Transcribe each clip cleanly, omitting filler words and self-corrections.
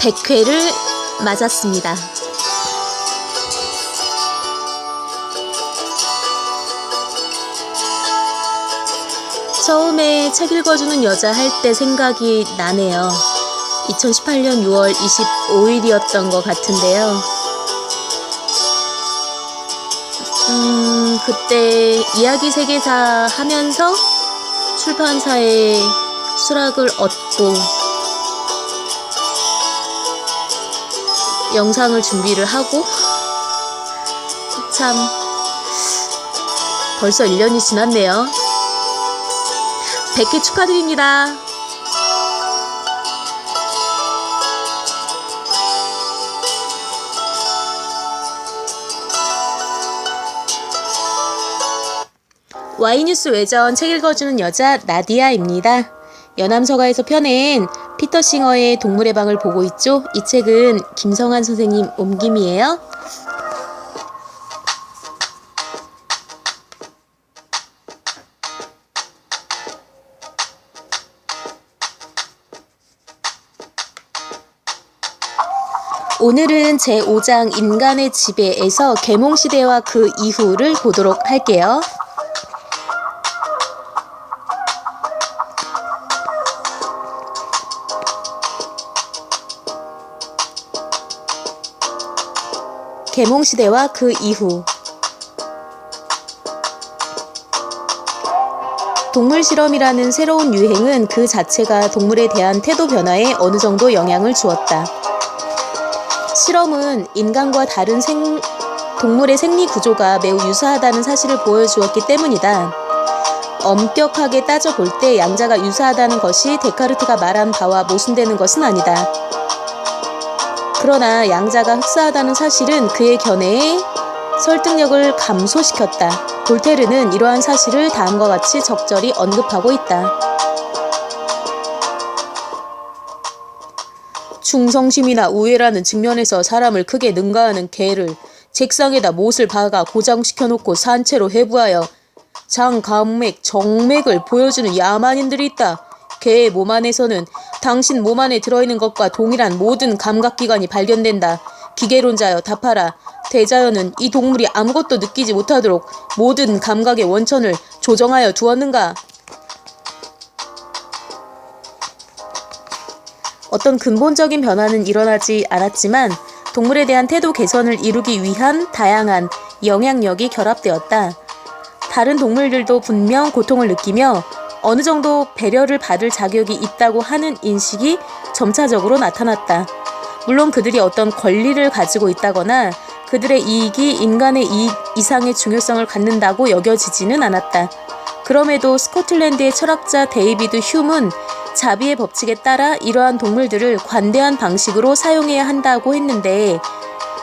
100회를 맞았습니다. 처음에 책 읽어주는 여자 할 때 생각이 나네요. 2018년 6월 25일이었던 것 같은데요. 그때 이야기 세계사 하면서 출판사에 수락을 얻고 영상을 준비를 하고 참 벌써 1년이 지났네요. 100회 축하드립니다. Y뉴스 외전 책 읽어주는 여자 나디아입니다. 연암서가에서 펴낸 피터 싱어의 동물의 방을 보고 있죠. 이 책은 김성환 선생님 옮김이에요. 오늘은 제5장 인간의 지배에서 계몽시대와 그 이후를 보도록 할게요. 계몽시대와 그 이후. 동물 실험이라는 새로운 유행은 그 자체가 동물에 대한 태도 변화에 어느 정도 영향을 주었다. 실험은 인간과 다른 동물의 생리 구조가 매우 유사하다는 사실을 보여주었기 때문이다. 엄격하게 따져볼 때 양자가 유사하다는 것이 데카르트가 말한 바와 모순되는 것은 아니다. 그러나 양자가 흡사하다는 사실은 그의 견해의 설득력을 감소시켰다. 볼테르는 이러한 사실을 다음과 같이 적절히 언급하고 있다. 충성심이나 우애라는 측면에서 사람을 크게 능가하는 개를 책상에다 못을 박아 고정시켜놓고 산채로 해부하여 장감맥, 정맥을 보여주는 야만인들이 있다. 개의 몸 안에서는 당신 몸 안에 들어있는 것과 동일한 모든 감각기관이 발견된다. 기계론자여 답하라. 대자연은 이 동물이 아무것도 느끼지 못하도록 모든 감각의 원천을 조정하여 두었는가? 어떤 근본적인 변화는 일어나지 않았지만 동물에 대한 태도 개선을 이루기 위한 다양한 영향력이 결합되었다. 다른 동물들도 분명 고통을 느끼며 어느 정도 배려를 받을 자격이 있다고 하는 인식이 점차적으로 나타났다. 물론 그들이 어떤 권리를 가지고 있다거나 그들의 이익이 인간의 이익 이상의 중요성을 갖는다고 여겨지지는 않았다. 그럼에도 스코틀랜드의 철학자 데이비드 휴문 자비의 법칙에 따라 이러한 동물들을 관대한 방식으로 사용해야 한다고 했는데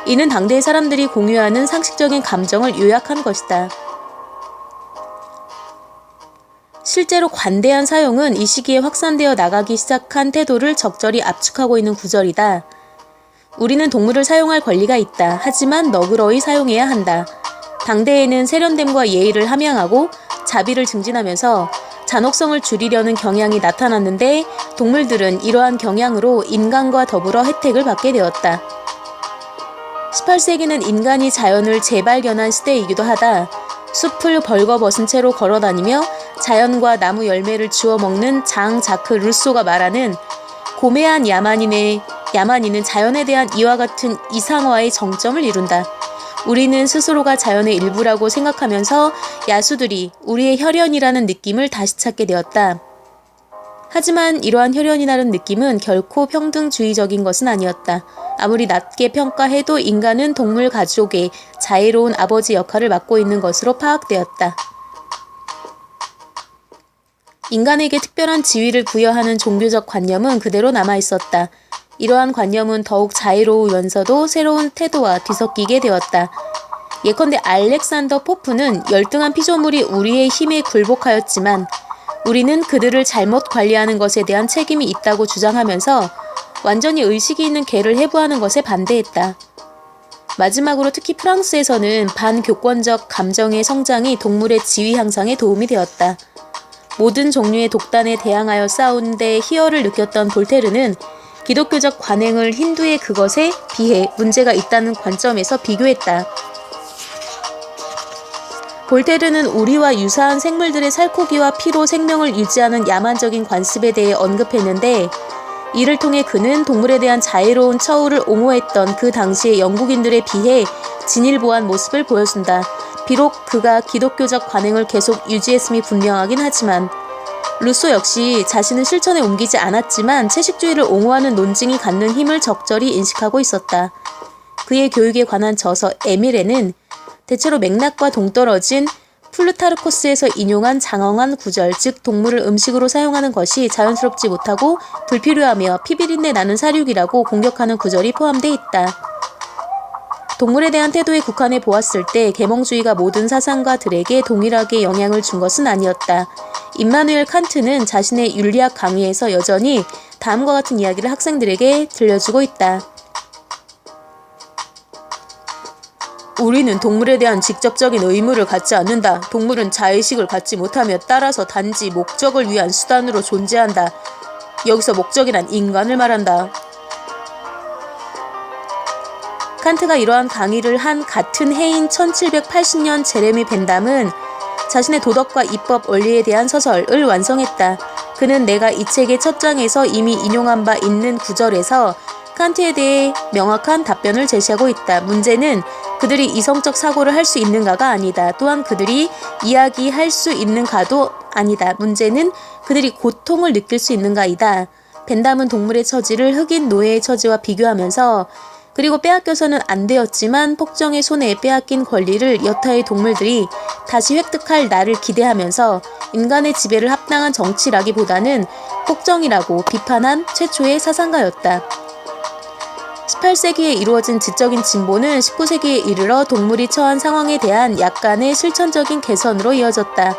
이는 당대의 사람들이 공유하는 상식적인 감정을 요약한 것이다. 실제로 관대한 사용은 이 시기에 확산되어 나가기 시작한 태도를 적절히 압축하고 있는 구절이다. 우리는 동물을 사용할 권리가 있다. 하지만 너그러이 사용해야 한다. 당대에는 세련됨과 예의를 함양하고 자비를 증진하면서 잔혹성을 줄이려는 경향이 나타났는데 동물들은 이러한 경향으로 인간과 더불어 혜택을 받게 되었다. 18세기는 인간이 자연을 재발견한 시대이기도 하다. 숲을 벌거벗은 채로 걸어다니며 자연과 나무 열매를 주워 먹는 장 자크 루소가 말하는 고매한 야만인은 자연에 대한 이와 같은 이상화의 정점을 이룬다. 우리는 스스로가 자연의 일부라고 생각하면서 야수들이 우리의 혈연이라는 느낌을 다시 찾게 되었다. 하지만 이러한 혈연이라는 느낌은 결코 평등주의적인 것은 아니었다. 아무리 낮게 평가해도 인간은 동물 가족의 자애로운 아버지 역할을 맡고 있는 것으로 파악되었다. 인간에게 특별한 지위를 부여하는 종교적 관념은 그대로 남아있었다. 이러한 관념은 더욱 자유로우면서도 새로운 태도와 뒤섞이게 되었다. 예컨대 알렉산더 포프는 열등한 피조물이 우리의 힘에 굴복하였지만 우리는 그들을 잘못 관리하는 것에 대한 책임이 있다고 주장하면서 완전히 의식이 있는 개를 해부하는 것에 반대했다. 마지막으로 특히 프랑스에서는 반교권적 감정의 성장이 동물의 지위 향상에 도움이 되었다. 모든 종류의 독단에 대항하여 싸우는데 희열을 느꼈던 볼테르는 기독교적 관행을 힌두의 그것에 비해 문제가 있다는 관점에서 비교했다. 볼테르는 우리와 유사한 생물들의 살코기와 피로 생명을 유지하는 야만적인 관습에 대해 언급했는데, 이를 통해 그는 동물에 대한 자애로운 처우를 옹호했던 그 당시의 영국인들에 비해 진일보한 모습을 보여준다. 비록 그가 기독교적 관행을 계속 유지했음이 분명하긴 하지만, 루소 역시 자신은 실천에 옮기지 않았지만 채식주의를 옹호하는 논증이 갖는 힘을 적절히 인식하고 있었다. 그의 교육에 관한 저서 에밀에는 대체로 맥락과 동떨어진 플루타르코스에서 인용한 장황한 구절, 즉 동물을 음식으로 사용하는 것이 자연스럽지 못하고 불필요하며 피비린내 나는 사륙이라고 공격하는 구절이 포함되어 있다. 동물에 대한 태도에 국한해 보았을 때 계몽주의가 모든 사상가들에게 동일하게 영향을 준 것은 아니었다. 임마누엘 칸트는 자신의 윤리학 강의에서 여전히 다음과 같은 이야기를 학생들에게 들려주고 있다. 우리는 동물에 대한 직접적인 의무를 갖지 않는다. 동물은 자의식을 갖지 못하며 따라서 단지 목적을 위한 수단으로 존재한다. 여기서 목적이란 인간을 말한다. 칸트가 이러한 강의를 한 같은 해인 1780년 제레미 벤담은 자신의 도덕과 입법 원리에 대한 서설을 완성했다. 그는 내가 이 책의 첫 장에서 이미 인용한 바 있는 구절에서 칸트에 대해 명확한 답변을 제시하고 있다. 문제는 그들이 이성적 사고를 할 수 있는가가 아니다. 또한 그들이 이야기할 수 있는가도 아니다. 문제는 그들이 고통을 느낄 수 있는가이다. 벤담은 동물의 처지를 흑인 노예의 처지와 비교하면서, 그리고 빼앗겨서는 안 되었지만 폭정의 손에 빼앗긴 권리를 여타의 동물들이 다시 획득할 날을 기대하면서 인간의 지배를 합당한 정치라기보다는 폭정이라고 비판한 최초의 사상가였다. 18세기에 이루어진 지적인 진보는 19세기에 이르러 동물이 처한 상황에 대한 약간의 실천적인 개선으로 이어졌다.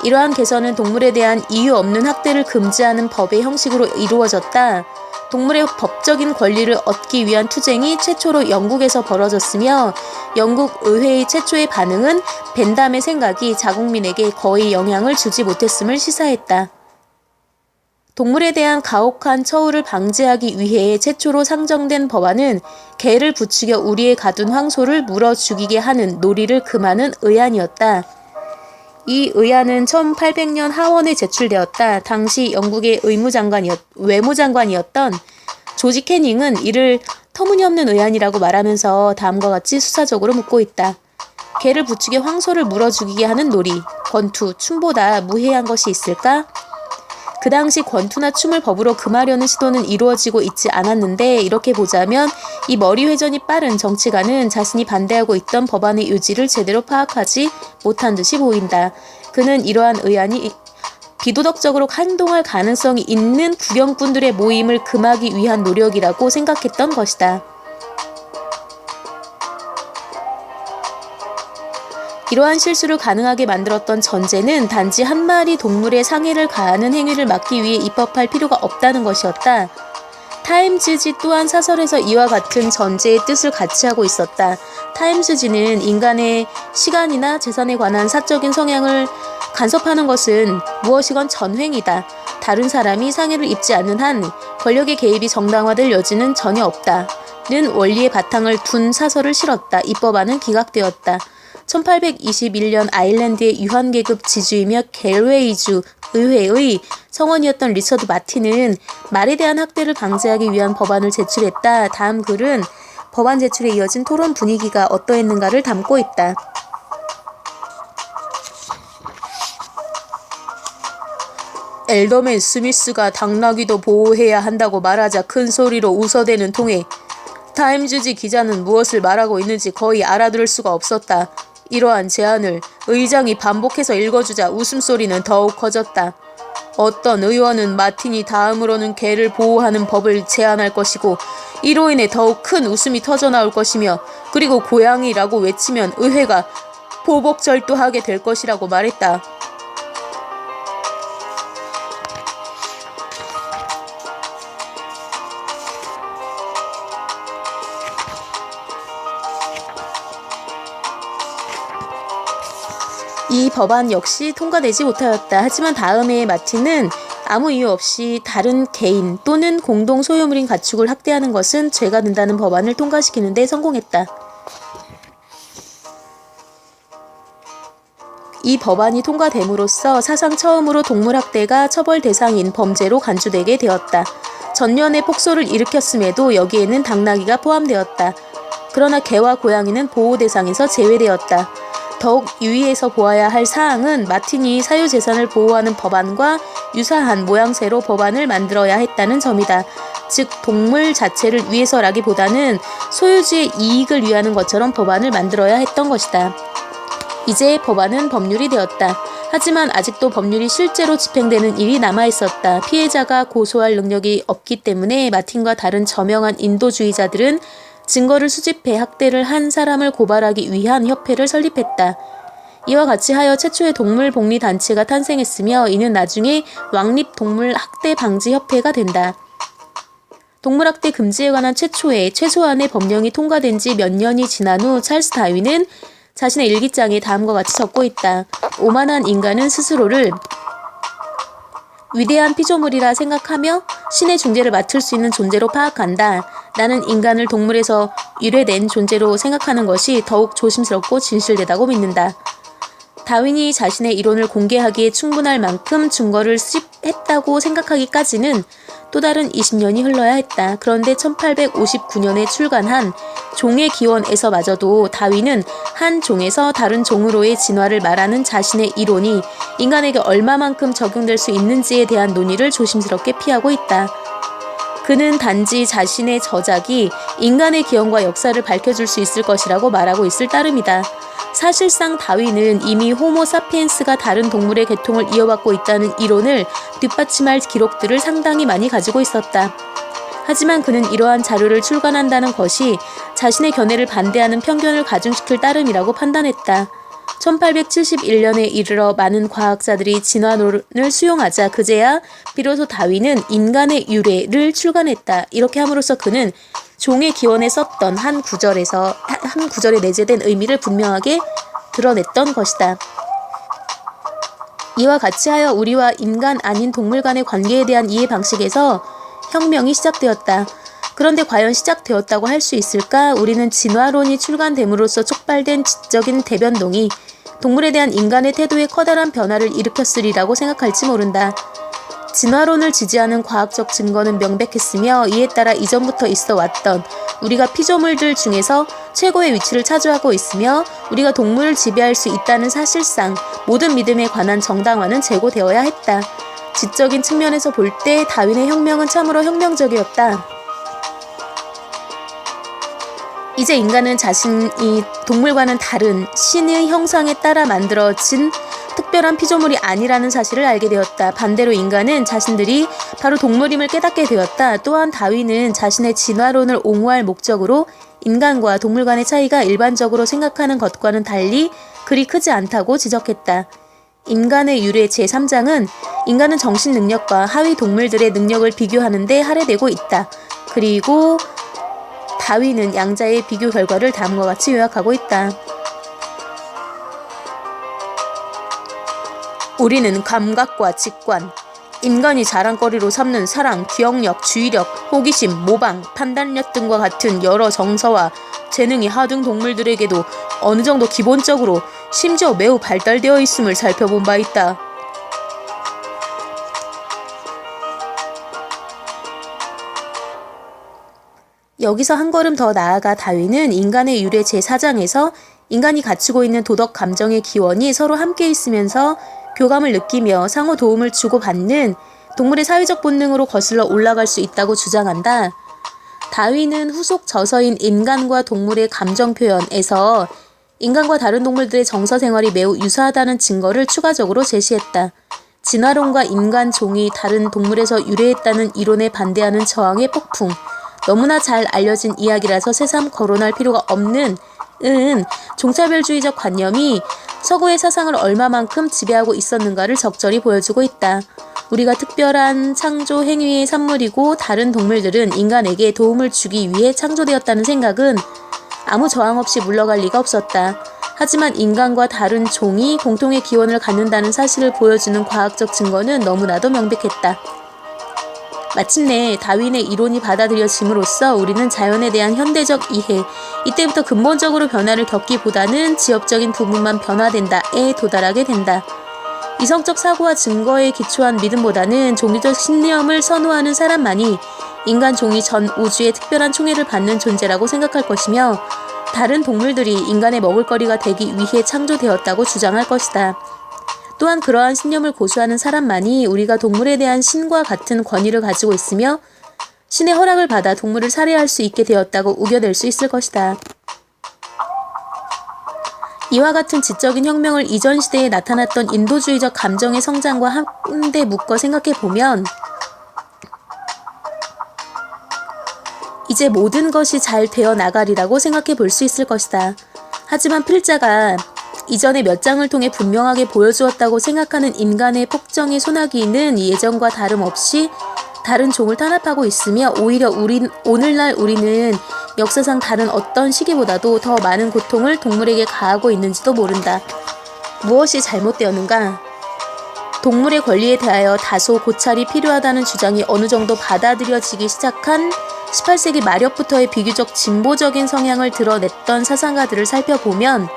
이러한 개선은 동물에 대한 이유 없는 학대를 금지하는 법의 형식으로 이루어졌다. 동물의 법적인 권리를 얻기 위한 투쟁이 최초로 영국에서 벌어졌으며, 영국 의회의 최초의 반응은 벤담의 생각이 자국민에게 거의 영향을 주지 못했음을 시사했다. 동물에 대한 가혹한 처우를 방지하기 위해 최초로 상정된 법안은 개를 부추겨 우리에 가둔 황소를 물어 죽이게 하는 놀이를 금하는 의안이었다. 이 의안은 1800년 하원에 제출되었다. 당시 영국의 외무장관이었던 조지 캐닝은 이를 터무니없는 의안이라고 말하면서 다음과 같이 수사적으로 묻고 있다. 개를 부추겨 황소를 물어 죽이게 하는 놀이, 권투, 춤보다 무해한 것이 있을까? 그 당시 권투나 춤을 법으로 금하려는 시도는 이루어지고 있지 않았는데, 이렇게 보자면 이 머리 회전이 빠른 정치가는 자신이 반대하고 있던 법안의 요지를 제대로 파악하지 못한 듯이 보인다. 그는 이러한 의안이 비도덕적으로 행동할 가능성이 있는 구경꾼들의 모임을 금하기 위한 노력이라고 생각했던 것이다. 이러한 실수를 가능하게 만들었던 전제는 단지 한 마리 동물의 상해를 가하는 행위를 막기 위해 입법할 필요가 없다는 것이었다. 타임즈지 또한 사설에서 이와 같은 전제의 뜻을 같이 하고 있었다. 타임즈지는 인간의 시간이나 재산에 관한 사적인 성향을 간섭하는 것은 무엇이건 전횡이다. 다른 사람이 상해를 입지 않는 한 권력의 개입이 정당화될 여지는 전혀 없다는 원리의 바탕을 둔 사설을 실었다. 이 법안은 기각되었다. 1821년 아일랜드의 유한계급 지주이며 갤웨이주 의회의 성원이었던 리처드 마틴은 말에 대한 학대를 방지하기 위한 법안을 제출했다. 다음 글은 법안 제출에 이어진 토론 분위기가 어떠했는가를 담고 있다. 엘더맨 스미스가 당나귀도 보호해야 한다고 말하자 큰 소리로 웃어대는 통에 타임즈지 기자는 무엇을 말하고 있는지 거의 알아들을 수가 없었다. 이러한 제안을 의장이 반복해서 읽어주자 웃음소리는 더욱 커졌다. 어떤 의원은 마틴이 다음으로는 개를 보호하는 법을 제안할 것이고, 이로 인해 더욱 큰 웃음이 터져나올 것이며, 그리고 고양이라고 외치면 의회가 보복절도하게 될 것이라고 말했다. 이 법안 역시 통과되지 못하였다. 하지만 다음 해에 마틴은 아무 이유 없이 다른 개인 또는 공동 소유물인 가축을 학대하는 것은 죄가 된다는 법안을 통과시키는 데 성공했다. 이 법안이 통과됨으로써 사상 처음으로 동물학대가 처벌 대상인 범죄로 간주되게 되었다. 전년에 폭소를 일으켰음에도 여기에는 당나귀가 포함되었다. 그러나 개와 고양이는 보호 대상에서 제외되었다. 더욱 유의해서 보아야 할 사항은 마틴이 사유재산을 보호하는 법안과 유사한 모양새로 법안을 만들어야 했다는 점이다. 즉 동물 자체를 위해서라기보다는 소유주의 이익을 위하는 것처럼 법안을 만들어야 했던 것이다. 이제 법안은 법률이 되었다. 하지만 아직도 법률이 실제로 집행되는 일이 남아있었다. 피해자가 고소할 능력이 없기 때문에 마틴과 다른 저명한 인도주의자들은 증거를 수집해 학대를 한 사람을 고발하기 위한 협회를 설립했다. 이와 같이 하여 최초의 동물복리단체가 탄생했으며 이는 나중에 왕립동물학대방지협회가 된다. 동물학대 금지에 관한 최소한의 법령이 통과된 지 몇 년이 지난 후 찰스 다윈은 자신의 일기장에 다음과 같이 적고 있다. 오만한 인간은 스스로를 위대한 피조물이라 생각하며 신의 중재를 맡을 수 있는 존재로 파악한다. 나는 인간을 동물에서 유래된 존재로 생각하는 것이 더욱 조심스럽고 진실되다고 믿는다. 다윈이 자신의 이론을 공개하기에 충분할 만큼 증거를 수집했다고 생각하기까지는 또 다른 20년이 흘러야 했다. 그런데 1859년에 출간한 종의 기원에서마저도 다윈은 한 종에서 다른 종으로의 진화를 말하는 자신의 이론이 인간에게 얼마만큼 적용될 수 있는지에 대한 논의를 조심스럽게 피하고 있다. 그는 단지 자신의 저작이 인간의 기원과 역사를 밝혀줄 수 있을 것이라고 말하고 있을 따름이다. 사실상 다윈은 이미 호모 사피엔스가 다른 동물의 계통을 이어받고 있다는 이론을 뒷받침할 기록들을 상당히 많이 가지고 있었다. 하지만 그는 이러한 자료를 출간한다는 것이 자신의 견해를 반대하는 편견을 가중시킬 따름이라고 판단했다. 1871년에 이르러 많은 과학자들이 진화론을 수용하자 그제야 비로소 다윈은 인간의 유래를 출간했다. 이렇게 함으로써 그는 종의 기원에 썼던 한 구절에 내재된 의미를 분명하게 드러냈던 것이다. 이와 같이 하여 우리와 인간 아닌 동물 간의 관계에 대한 이해 방식에서 혁명이 시작되었다. 그런데 과연 시작되었다고 할 수 있을까? 우리는 진화론이 출간됨으로써 촉발된 지적인 대변동이 동물에 대한 인간의 태도에 커다란 변화를 일으켰으리라고 생각할지 모른다. 진화론을 지지하는 과학적 증거는 명백했으며 이에 따라 이전부터 있어 왔던 우리가 피조물들 중에서 최고의 위치를 차지하고 있으며 우리가 동물을 지배할 수 있다는 사실상 모든 믿음에 관한 정당화는 제고되어야 했다. 지적인 측면에서 볼 때 다윈의 혁명은 참으로 혁명적이었다. 이제 인간은 자신이 동물과는 다른 신의 형상에 따라 만들어진 특별한 피조물이 아니라는 사실을 알게 되었다. 반대로 인간은 자신들이 바로 동물임을 깨닫게 되었다. 또한 다윈은 자신의 진화론을 옹호할 목적으로 인간과 동물 간의 차이가 일반적으로 생각하는 것과는 달리 그리 크지 않다고 지적했다. 인간의 유래 제3장은 인간은 정신 능력과 하위 동물들의 능력을 비교하는 데 할애되고 있다. 그리고 다윈은 양자의 비교 결과를 다음과 같이 요약하고 있다. 우리는 감각과 직관, 인간이 자랑거리로 삼는 사랑, 기억력, 주의력, 호기심, 모방, 판단력 등과 같은 여러 정서와 재능이 하등 동물들에게도 어느 정도 기본적으로 심지어 매우 발달되어 있음을 살펴본 바 있다. 여기서 한 걸음 더 나아가 다윈은 인간의 유래 제4장에서 인간이 갖추고 있는 도덕 감정의 기원이 서로 함께 있으면서 교감을 느끼며 상호 도움을 주고받는 동물의 사회적 본능으로 거슬러 올라갈 수 있다고 주장한다. 다윈은 후속 저서인 인간과 동물의 감정 표현에서 인간과 다른 동물들의 정서 생활이 매우 유사하다는 증거를 추가적으로 제시했다. 진화론과 인간 종이 다른 동물에서 유래했다는 이론에 반대하는 저항의 폭풍, 너무나 잘 알려진 이야기라서 새삼 거론할 필요가 없는 종차별주의적 관념이 서구의 사상을 얼마만큼 지배하고 있었는가를 적절히 보여주고 있다. 우리가 특별한 창조 행위의 산물이고 다른 동물들은 인간에게 도움을 주기 위해 창조되었다는 생각은 아무 저항 없이 물러갈 리가 없었다. 하지만 인간과 다른 종이 공통의 기원을 갖는다는 사실을 보여주는 과학적 증거는 너무나도 명백했다. 마침내 다윈의 이론이 받아들여짐으로써 우리는 자연에 대한 현대적 이해, 이때부터 근본적으로 변화를 겪기보다는 지엽적인 부분만 변화된다에 도달하게 된다. 이성적 사고와 증거에 기초한 믿음보다는 종교적 신념을 선호하는 사람만이 인간 종이 전 우주의 특별한 총애를 받는 존재라고 생각할 것이며, 다른 동물들이 인간의 먹을거리가 되기 위해 창조되었다고 주장할 것이다. 또한 그러한 신념을 고수하는 사람만이 우리가 동물에 대한 신과 같은 권위를 가지고 있으며 신의 허락을 받아 동물을 살해할 수 있게 되었다고 우겨낼 수 있을 것이다. 이와 같은 지적인 혁명을 이전 시대에 나타났던 인도주의적 감정의 성장과 한데 묶어 생각해보면 이제 모든 것이 잘 되어 나가리라고 생각해 볼 수 있을 것이다. 하지만 필자가 이전에 몇 장을 통해 분명하게 보여주었다고 생각하는 인간의 폭정의 소나기는 예전과 다름없이 다른 종을 탄압하고 있으며, 오히려 오늘날 우리는 역사상 다른 어떤 시기보다도 더 많은 고통을 동물에게 가하고 있는지도 모른다. 무엇이 잘못되었는가? 동물의 권리에 대하여 다소 고찰이 필요하다는 주장이 어느 정도 받아들여지기 시작한 18세기 말엽부터의 비교적 진보적인 성향을 드러냈던 사상가들을 살펴보면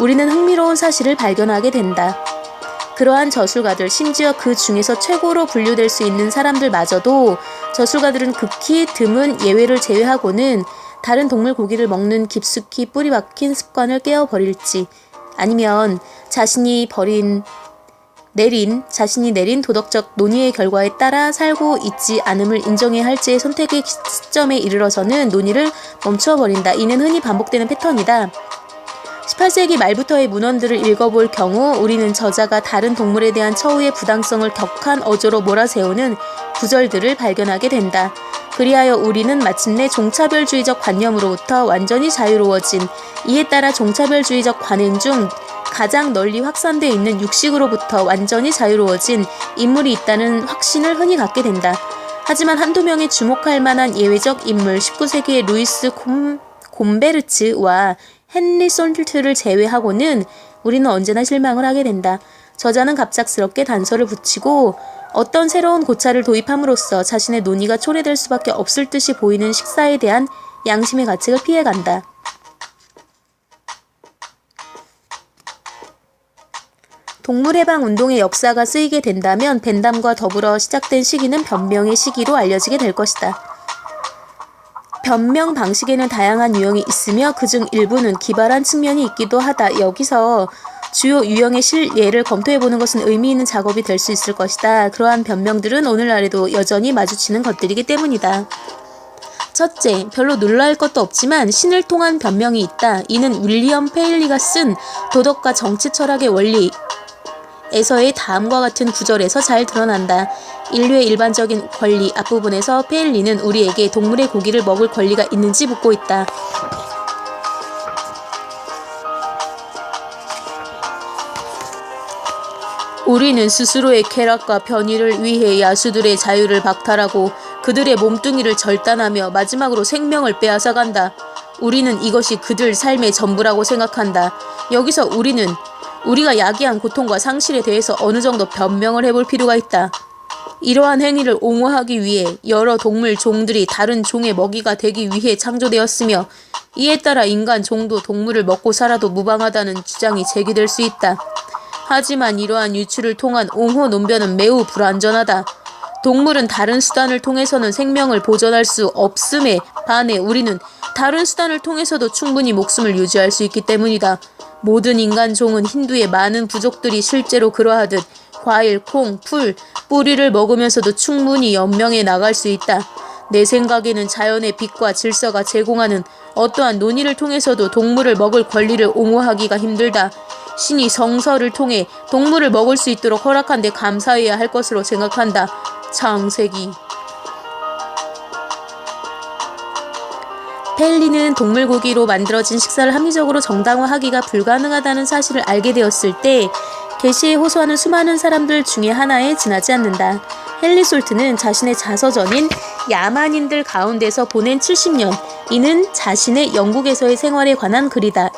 우리는 흥미로운 사실을 발견하게 된다. 그러한 저술가들, 심지어 그 중에서 최고로 분류될 수 있는 사람들마저도 저술가들은 극히 드문 예외를 제외하고는 다른 동물 고기를 먹는 깊숙이 뿌리박힌 습관을 깨어버릴지, 아니면 자신이 내린 도덕적 논의의 결과에 따라 살고 있지 않음을 인정해야 할지의 선택의 시점에 이르러서는 논의를 멈추어버린다. 이는 흔히 반복되는 패턴이다. 18세기 말부터의 문헌들을 읽어볼 경우 우리는 저자가 다른 동물에 대한 처우의 부당성을 격한 어조로 몰아세우는 구절들을 발견하게 된다. 그리하여 우리는 마침내 종차별주의적 관념으로부터 완전히 자유로워진, 이에 따라 종차별주의적 관행 중 가장 널리 확산되어 있는 육식으로부터 완전히 자유로워진 인물이 있다는 확신을 흔히 갖게 된다. 하지만 한두 명의 주목할 만한 예외적 인물, 19세기의 루이스 곰베르츠와 헨리 솔트를 제외하고는 우리는 언제나 실망을 하게 된다. 저자는 갑작스럽게 단서를 붙이고 어떤 새로운 고찰을 도입함으로써 자신의 논의가 초래될 수밖에 없을 듯이 보이는 식사에 대한 양심의 가책을 피해간다. 동물해방운동의 역사가 쓰이게 된다면 벤담과 더불어 시작된 시기는 변명의 시기로 알려지게 될 것이다. 변명 방식에는 다양한 유형이 있으며 그중 일부는 기발한 측면이 있기도 하다. 여기서 주요 유형의 실예를 검토해보는 것은 의미 있는 작업이 될 수 있을 것이다. 그러한 변명들은 오늘날에도 여전히 마주치는 것들이기 때문이다. 첫째, 별로 놀랄 것도 없지만 신을 통한 변명이 있다. 이는 윌리엄 페일리가 쓴 도덕과 정치 철학의 원리에서의 다음과 같은 구절에서 잘 드러난다. 인류의 일반적인 권리 앞부분에서 페일리는 우리에게 동물의 고기를 먹을 권리가 있는지 묻고 있다. 우리는 스스로의 쾌락과 편의를 위해 야수들의 자유를 박탈하고 그들의 몸뚱이를 절단하며 마지막으로 생명을 빼앗아간다. 우리는 이것이 그들 삶의 전부라고 생각한다. 여기서 우리가 야기한 고통과 상실에 대해서 어느 정도 변명을 해볼 필요가 있다. 이러한 행위를 옹호하기 위해 여러 동물 종들이 다른 종의 먹이가 되기 위해 창조되었으며, 이에 따라 인간 종도 동물을 먹고 살아도 무방하다는 주장이 제기될 수 있다. 하지만 이러한 유추를 통한 옹호 논변은 매우 불완전하다. 동물은 다른 수단을 통해서는 생명을 보존할 수 없음에 반해 우리는 다른 수단을 통해서도 충분히 목숨을 유지할 수 있기 때문이다. 모든 인간 종은 힌두의 많은 부족들이 실제로 그러하듯 과일, 콩, 풀, 뿌리를 먹으면서도 충분히 연명해 나갈 수 있다. 내 생각에는 자연의 빛과 질서가 제공하는 어떠한 논의를 통해서도 동물을 먹을 권리를 옹호하기가 힘들다. 신이 성서를 통해 동물을 먹을 수 있도록 허락한 데 감사해야 할 것으로 생각한다. 창세기. 페일리는 동물고기로 만들어진 식사를 합리적으로 정당화하기가 불가능하다는 사실을 알게 되었을 때 계시에 호소하는 수많은 사람들 중에 하나에 지나지 않는다. 헨리 솔트는 자신의 자서전인 야만인들 가운데서 보낸 70년, 이는 자신의 영국에서의 생활에 관한 글이다.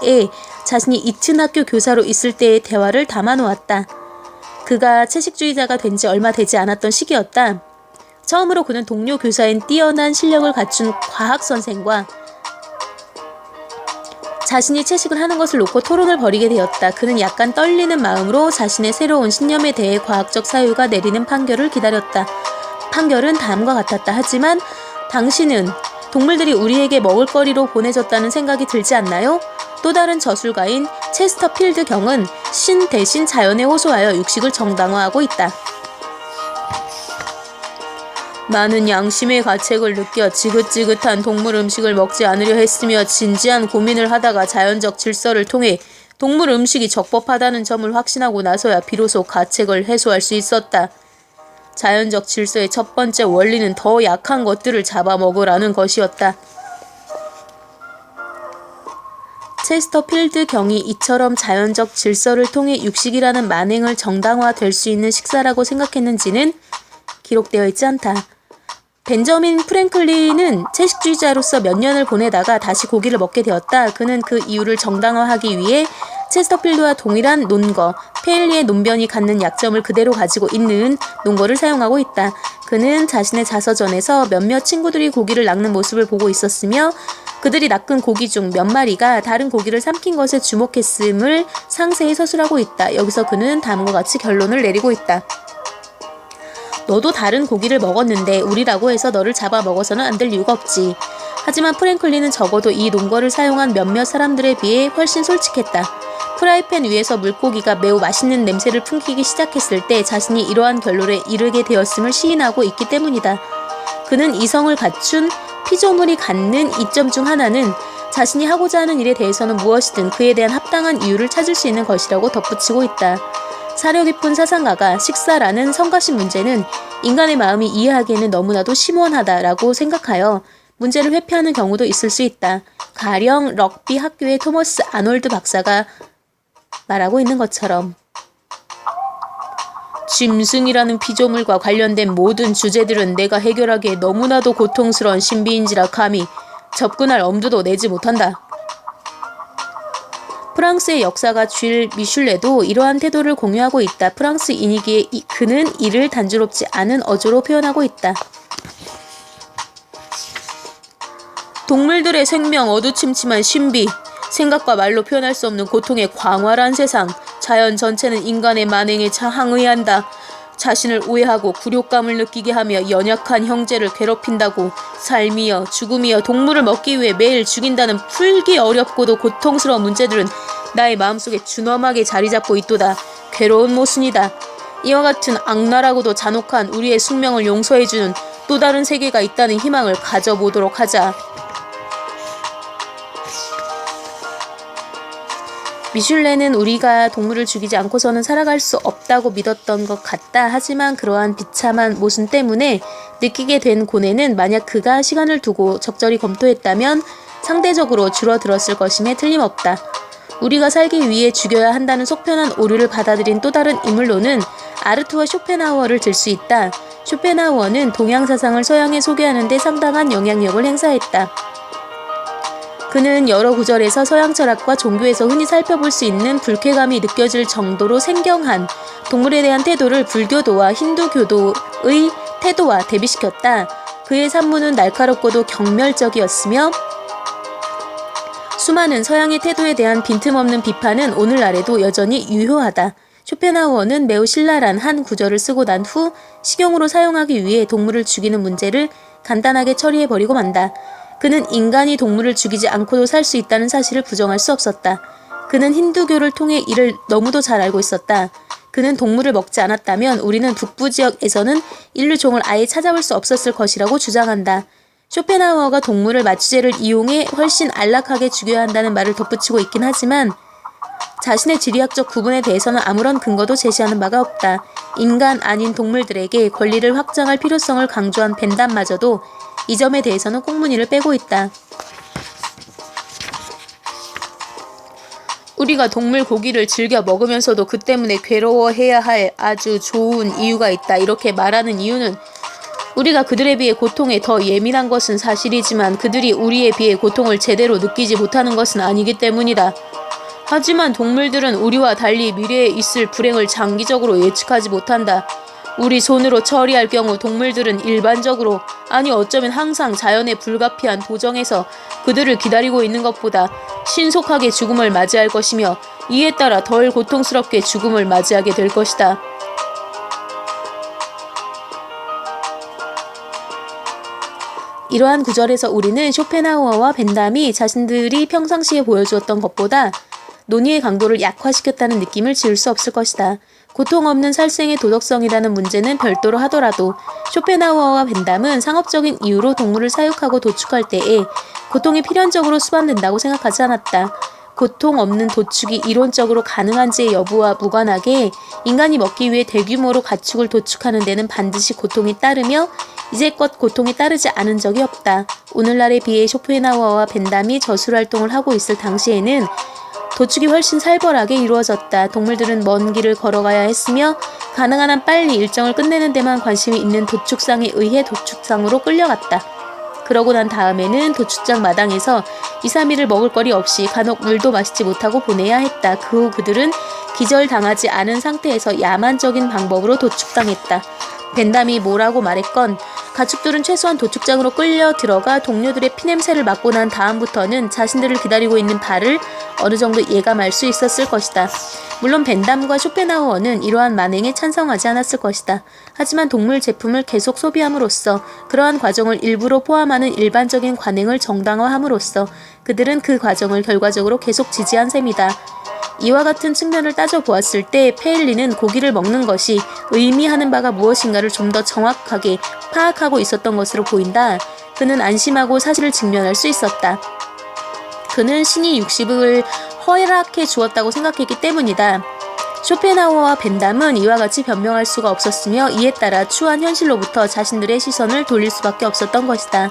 자신이 이튼 학교 교사로 있을 때의 대화를 담아놓았다. 그가 채식주의자가 된 지 얼마 되지 않았던 시기였다. 처음으로 그는 동료 교사인 뛰어난 실력을 갖춘 과학선생과 자신이 채식을 하는 것을 놓고 토론을 벌이게 되었다. 그는 약간 떨리는 마음으로 자신의 새로운 신념에 대해 과학적 사유가 내리는 판결을 기다렸다. 판결은 다음과 같았다. 하지만 당신은 동물들이 우리에게 먹을거리로 보내졌다는 생각이 들지 않나요? 또 다른 저술가인 체스터필드 경은 신 대신 자연에 호소하여 육식을 정당화하고 있다. 나는 양심의 가책을 느껴 지긋지긋한 동물 음식을 먹지 않으려 했으며 진지한 고민을 하다가 자연적 질서를 통해 동물 음식이 적법하다는 점을 확신하고 나서야 비로소 가책을 해소할 수 있었다. 자연적 질서의 첫 번째 원리는 더 약한 것들을 잡아먹으라는 것이었다. 체스터필드 경이 이처럼 자연적 질서를 통해 육식이라는 만행을 정당화될 수 있는 식사라고 생각했는지는 기록되어 있지 않다. 벤저민 프랭클린은 채식주의자로서 몇 년을 보내다가 다시 고기를 먹게 되었다. 그는 그 이유를 정당화하기 위해 체스터필드와 동일한 논거, 페일리의 논변이 갖는 약점을 그대로 가지고 있는 논거를 사용하고 있다. 그는 자신의 자서전에서 몇몇 친구들이 고기를 낚는 모습을 보고 있었으며 그들이 낚은 고기 중 몇 마리가 다른 고기를 삼킨 것에 주목했음을 상세히 서술하고 있다. 여기서 그는 다음과 같이 결론을 내리고 있다. 너도 다른 고기를 먹었는데 우리라고 해서 너를 잡아먹어서는 안 될 이유가 없지. 하지만 프랭클린은 적어도 이 논거를 사용한 몇몇 사람들에 비해 훨씬 솔직했다. 프라이팬 위에서 물고기가 매우 맛있는 냄새를 풍기기 시작했을 때 자신이 이러한 결론에 이르게 되었음을 시인하고 있기 때문이다. 그는 이성을 갖춘 피조물이 갖는 이점 중 하나는 자신이 하고자 하는 일에 대해서는 무엇이든 그에 대한 합당한 이유를 찾을 수 있는 것이라고 덧붙이고 있다. 사려 깊은 사상가가 식사라는 성가신 문제는 인간의 마음이 이해하기에는 너무나도 심오하다라고 생각하여 문제를 회피하는 경우도 있을 수 있다. 가령 럭비 학교의 토머스 아놀드 박사가 말하고 있는 것처럼 짐승이라는 피조물과 관련된 모든 주제들은 내가 해결하기에 너무나도 고통스러운 신비인지라 감히 접근할 엄두도 내지 못한다. 프랑스의 역사가 쥘 미슐레도 이러한 태도를 공유하고 있다. 프랑스인이기에 그는 이를 단조롭지 않은 어조로 표현하고 있다. 동물들의 생명, 어두침침한 신비, 생각과 말로 표현할 수 없는 고통의 광활한 세상, 자연 전체는 인간의 만행에 항의한다. 자신을 오해하고 굴욕감을 느끼게 하며 연약한 형제를 괴롭힌다고 삶이여 죽음이여 동물을 먹기 위해 매일 죽인다는 풀기 어렵고도 고통스러운 문제들은 나의 마음속에 준엄하게 자리잡고 있도다. 괴로운 모순이다. 이와 같은 악랄하고도 잔혹한 우리의 숙명을 용서해주는 또 다른 세계가 있다는 희망을 가져보도록 하자. 미슐레는 우리가 동물을 죽이지 않고서는 살아갈 수 없다고 믿었던 것 같다. 하지만 그러한 비참한 모순 때문에 느끼게 된 고뇌는 만약 그가 시간을 두고 적절히 검토했다면 상대적으로 줄어들었을 것임에 틀림없다. 우리가 살기 위해 죽여야 한다는 속편한 오류를 받아들인 또 다른 인물로는 아르투어 쇼펜하우어를 들 수 있다. 쇼펜하우어는 동양 사상을 서양에 소개하는 데 상당한 영향력을 행사했다. 그는 여러 구절에서 서양 철학과 종교에서 흔히 살펴볼 수 있는 불쾌감이 느껴질 정도로 생경한 동물에 대한 태도를 불교도와 힌두교도의 태도와 대비시켰다. 그의 산문은 날카롭고도 경멸적이었으며 수많은 서양의 태도에 대한 빈틈없는 비판은 오늘날에도 여전히 유효하다. 쇼펜하우어는 매우 신랄한 한 구절을 쓰고 난 후 식용으로 사용하기 위해 동물을 죽이는 문제를 간단하게 처리해버리고 만다. 그는 인간이 동물을 죽이지 않고도 살 수 있다는 사실을 부정할 수 없었다. 그는 힌두교를 통해 이를 너무도 잘 알고 있었다. 그는 동물을 먹지 않았다면 우리는 북부 지역에서는 인류 종을 아예 찾아볼 수 없었을 것이라고 주장한다. 쇼펜하우어가 동물을 마취제를 이용해 훨씬 안락하게 죽여야 한다는 말을 덧붙이고 있긴 하지만 자신의 지리학적 구분에 대해서는 아무런 근거도 제시하는 바가 없다. 인간 아닌 동물들에게 권리를 확장할 필요성을 강조한 벤담마저도 이 점에 대해서는 꽁무니를 빼고 있다. 우리가 동물 고기를 즐겨 먹으면서도 그 때문에 괴로워해야 할 아주 좋은 이유가 있다. 이렇게 말하는 이유는 우리가 그들에 비해 고통에 더 예민한 것은 사실이지만 그들이 우리에 비해 고통을 제대로 느끼지 못하는 것은 아니기 때문이다. 하지만 동물들은 우리와 달리 미래에 있을 불행을 장기적으로 예측하지 못한다. 우리 손으로 처리할 경우 동물들은 일반적으로, 아니 어쩌면 항상 자연의 불가피한 도정에서 그들을 기다리고 있는 것보다 신속하게 죽음을 맞이할 것이며 이에 따라 덜 고통스럽게 죽음을 맞이하게 될 것이다. 이러한 구절에서 우리는 쇼펜하우어와 벤담이 자신들이 평상시에 보여주었던 것보다 논의의 강도를 약화시켰다는 느낌을 지울 수 없을 것이다. 고통 없는 살생의 도덕성이라는 문제는 별도로 하더라도 쇼펜하우어와 벤담은 상업적인 이유로 동물을 사육하고 도축할 때에 고통이 필연적으로 수반된다고 생각하지 않았다. 고통 없는 도축이 이론적으로 가능한지의 여부와 무관하게 인간이 먹기 위해 대규모로 가축을 도축하는 데는 반드시 고통이 따르며 이제껏 고통이 따르지 않은 적이 없다. 오늘날에 비해 쇼펜하우어와 벤담이 저술활동을 하고 있을 당시에는 도축이 훨씬 살벌하게 이루어졌다. 동물들은 먼 길을 걸어가야 했으며 가능한 한 빨리 일정을 끝내는 데만 관심이 있는 도축상에 의해 도축상으로 끌려갔다. 그러고 난 다음에는 도축장 마당에서 2, 3일을 먹을 거리 없이 간혹 물도 마시지 못하고 보내야 했다. 그 후 그들은 기절당하지 않은 상태에서 야만적인 방법으로 도축당했다. 벤담이 뭐라고 말했건 가축들은 최소한 도축장으로 끌려 들어가 동료들의 피냄새를 맡고 난 다음부터는 자신들을 기다리고 있는 발을 어느 정도 예감할 수 있었을 것이다. 물론 벤담과 쇼펜하우어는 이러한 만행에 찬성하지 않았을 것이다. 하지만 동물 제품을 계속 소비함으로써 그러한 과정을 일부러 포함하는 일반적인 관행을 정당화함으로써 그들은 그 과정을 결과적으로 계속 지지한 셈이다. 이와 같은 측면을 따져보았을 때 페일리는 고기를 먹는 것이 의미하는 바가 무엇인가를 좀 더 정확하게 파악하고 있었던 것으로 보인다. 그는 안심하고 사실을 직면할 수 있었다. 그는 신이 육식을 허락해 주었다고 생각했기 때문이다. 쇼펜하우어와 벤담은 이와 같이 변명할 수가 없었으며 이에 따라 추한 현실로부터 자신들의 시선을 돌릴 수밖에 없었던 것이다.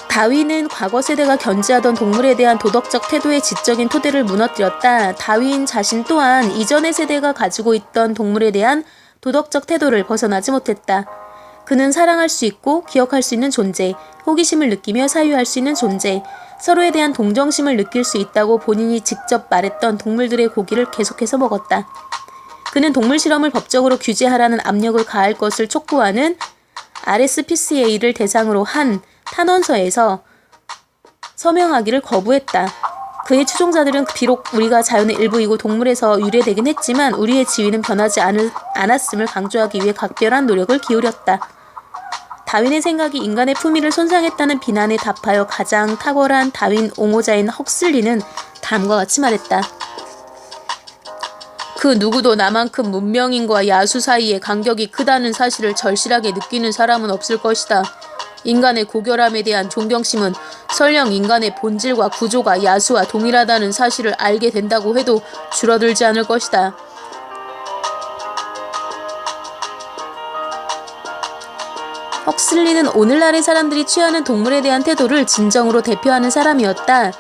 다윈은 과거 세대가 견지하던 동물에 대한 도덕적 태도의 지적인 토대를 무너뜨렸다. 다윈 자신 또한 이전의 세대가 가지고 있던 동물에 대한 도덕적 태도를 벗어나지 못했다. 그는 사랑할 수 있고 기억할 수 있는 존재, 호기심을 느끼며 사유할 수 있는 존재, 서로에 대한 동정심을 느낄 수 있다고 본인이 직접 말했던 동물들의 고기를 계속해서 먹었다. 그는 동물 실험을 법적으로 규제하라는 압력을 가할 것을 촉구하는 RSPCA를 대상으로 한 탄원서에서 서명하기를 거부했다. 그의 추종자들은 비록 우리가 자연의 일부이고 동물에서 유래되긴 했지만 우리의 지위는 변하지 않았음을 강조하기 위해 각별한 노력을 기울였다. 다윈의 생각이 인간의 품위를 손상했다는 비난에 답하여 가장 탁월한 다윈 옹호자인 헉슬리는 다음과 같이 말했다. 그 누구도 나만큼 문명인과 야수 사이의 간격이 크다는 사실을 절실하게 느끼는 사람은 없을 것이다. 인간의 고결함에 대한 존경심은 설령 인간의 본질과 구조가 야수와 동일하다는 사실을 알게 된다고 해도 줄어들지 않을 것이다. 헉슬리는 오늘날의 사람들이 취하는 동물에 대한 태도를 진정으로 대표하는 사람이었다.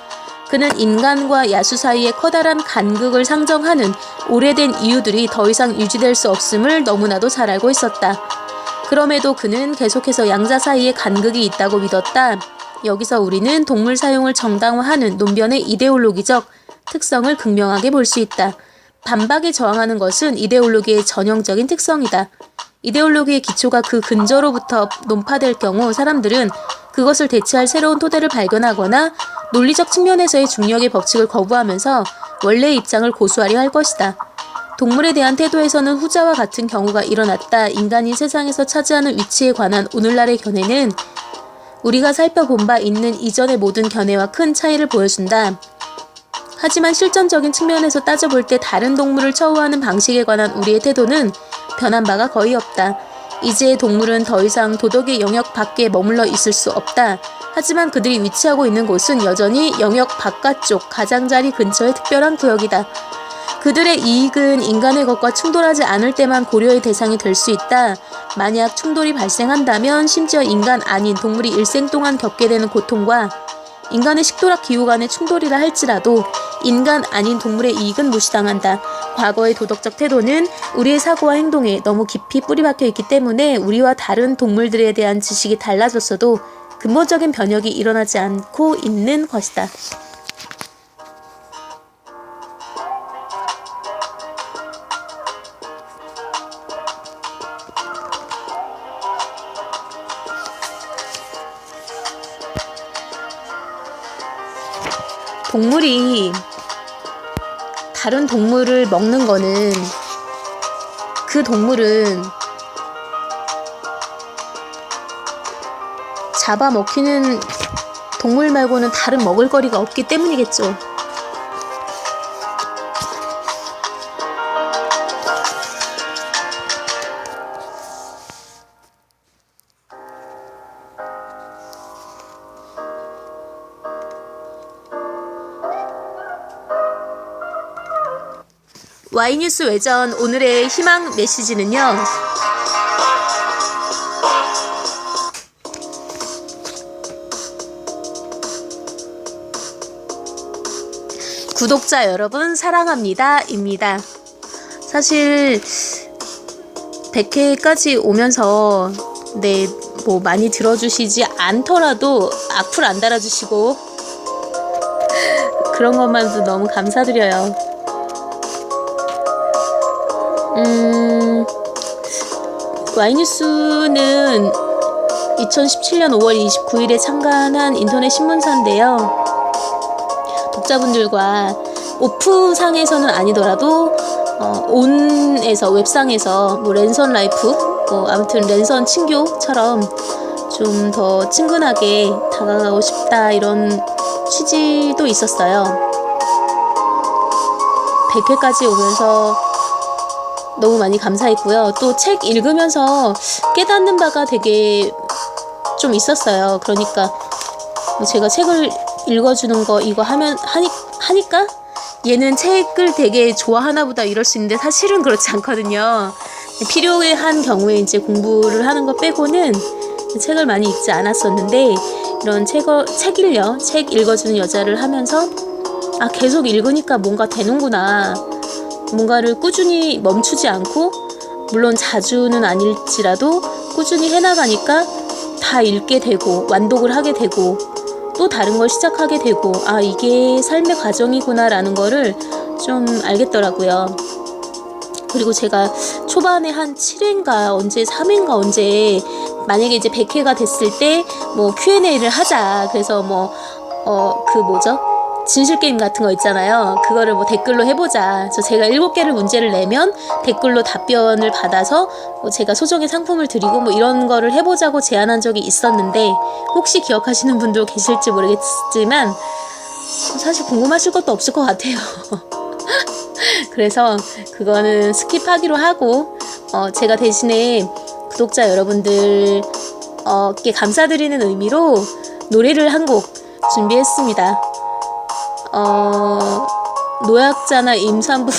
그는 인간과 야수 사이의 커다란 간극을 상정하는 오래된 이유들이 더 이상 유지될 수 없음을 너무나도 잘 알고 있었다. 그럼에도 그는 계속해서 양자 사이에 간극이 있다고 믿었다. 여기서 우리는 동물 사용을 정당화하는 논변의 이데올로기적 특성을 극명하게 볼 수 있다. 반박에 저항하는 것은 이데올로기의 전형적인 특성이다. 이데올로기의 기초가 그 근저로부터 논파될 경우 사람들은 그것을 대체할 새로운 토대를 발견하거나 논리적 측면에서의 중력의 법칙을 거부하면서 원래의 입장을 고수하려 할 것이다. 동물에 대한 태도에서는 후자와 같은 경우가 일어났다. 인간이 세상에서 차지하는 위치에 관한 오늘날의 견해는 우리가 살펴본 바 있는 이전의 모든 견해와 큰 차이를 보여준다. 하지만 실전적인 측면에서 따져볼 때 다른 동물을 처우하는 방식에 관한 우리의 태도는 변한 바가 거의 없다. 이제의 동물은 더 이상 도덕의 영역 밖에 머물러 있을 수 없다. 하지만 그들이 위치하고 있는 곳은 여전히 영역 바깥쪽 가장자리 근처의 특별한 구역이다. 그들의 이익은 인간의 것과 충돌하지 않을 때만 고려의 대상이 될 수 있다. 만약 충돌이 발생한다면 심지어 인간 아닌 동물이 일생 동안 겪게 되는 고통과 인간의 식도락 기후 간의 충돌이라 할지라도 인간 아닌 동물의 이익은 무시당한다. 과거의 도덕적 태도는 우리의 사고와 행동에 너무 깊이 뿌리박혀 있기 때문에 우리와 다른 동물들에 대한 지식이 달라졌어도 근본적인 변혁이 일어나지 않고 있는 것이다. 동물이 다른 동물을 먹는 거는 그 동물은 잡아먹히는 동물 말고는 다른 먹을거리가 없기 때문이겠죠. Y뉴스 외전 오늘의 희망 메시지는요. 구독자 여러분 사랑합니다 입니다. 사실 100회까지 오면서 뭐 많이 들어주시지 않더라도 악플 안 달아주시고 그런 것만도 너무 감사드려요. Y뉴스는 2017년 5월 29일에 창간한 인터넷 신문사인데요. 독자분들과 오프상에서는 아니더라도 온에서 웹상에서 뭐 랜선 라이프 아무튼 랜선 친교처럼 좀 더 친근하게 다가가고 싶다 이런 취지도 있었어요. 100회까지 오면서 너무 많이 감사했고요. 또 책 읽으면서 깨닫는 바가 되게 좀 있었어요. 그러니까 뭐 제가 책을 읽어주는 거 이거 하니까 얘는 책을 되게 좋아하나 보다 이럴 수 있는데 사실은 그렇지 않거든요. 필요한 경우에 이제 공부를 하는 거 빼고는 책을 많이 읽지 않았었는데 이런 책 읽어주는 여자를 하면서 계속 읽으니까 뭔가 되는구나. 뭔가를 꾸준히 멈추지 않고 물론 자주는 아닐지라도 꾸준히 해나가니까 다 읽게 되고 완독을 하게 되고 또 다른 걸 시작하게 되고 이게 삶의 과정이구나 라는 거를 좀 알겠더라고요. 그리고 제가 초반에 한 7회인가 언제 3회인가 언제 만약에 이제 100회가 됐을 때 뭐 Q&A를 하자. 그래서 진실게임 같은 거 있잖아요. 그거를 뭐 댓글로 해보자. 제가 7개를 문제를 내면 댓글로 답변을 받아서 제가 소정의 상품을 드리고 뭐 이런 거를 해보자고 제안한 적이 있었는데 혹시 기억하시는 분도 계실지 모르겠지만 사실 궁금하실 것도 없을 것 같아요. 그래서 그거는 스킵하기로 하고 제가 대신에 구독자 여러분들께 감사드리는 의미로 노래를 한 곡 준비했습니다. 노약자나 임산부들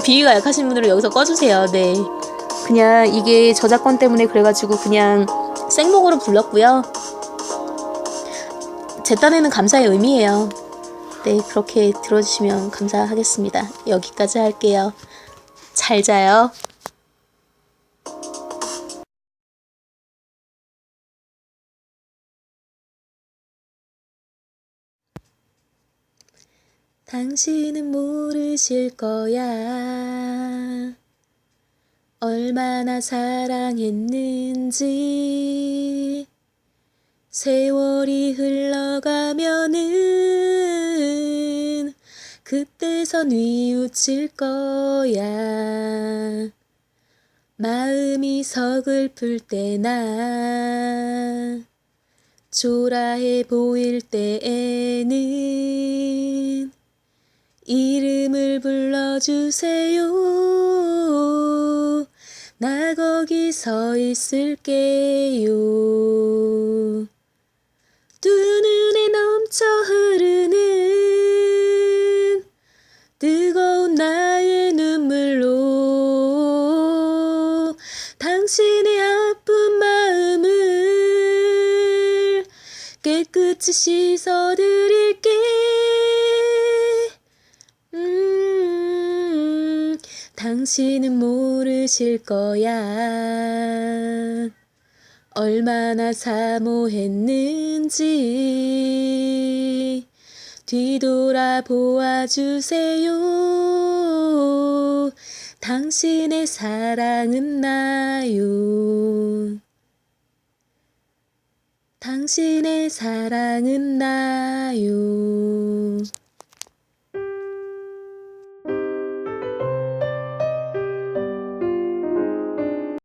비위가 약하신 분들은 여기서 꺼주세요. 네, 그냥 이게 저작권 때문에 그래가지고 그냥 생목으로 불렀고요. 제 딴에는 감사의 의미예요. 네, 그렇게 들어주시면 감사하겠습니다. 여기까지 할게요. 잘 자요. 당신은 모르실 거야. 얼마나 사랑했는지. 세월이 흘러가면은 그때서 뉘우칠 거야. 마음이 서글플 때나 초라해 보일 때에는 이름을 불러주세요. 나 거기 서 있을게요. 두 눈에 넘쳐 흐르는 뜨거운 나의 눈물로 당신의 아픈 마음을 깨끗이 깨끗이 씻어드릴게. 당신은 모르실 거야. 얼마나 사모했는지 뒤돌아 보아주세요. 당신의 사랑은 나요. 당신의 사랑은 나요.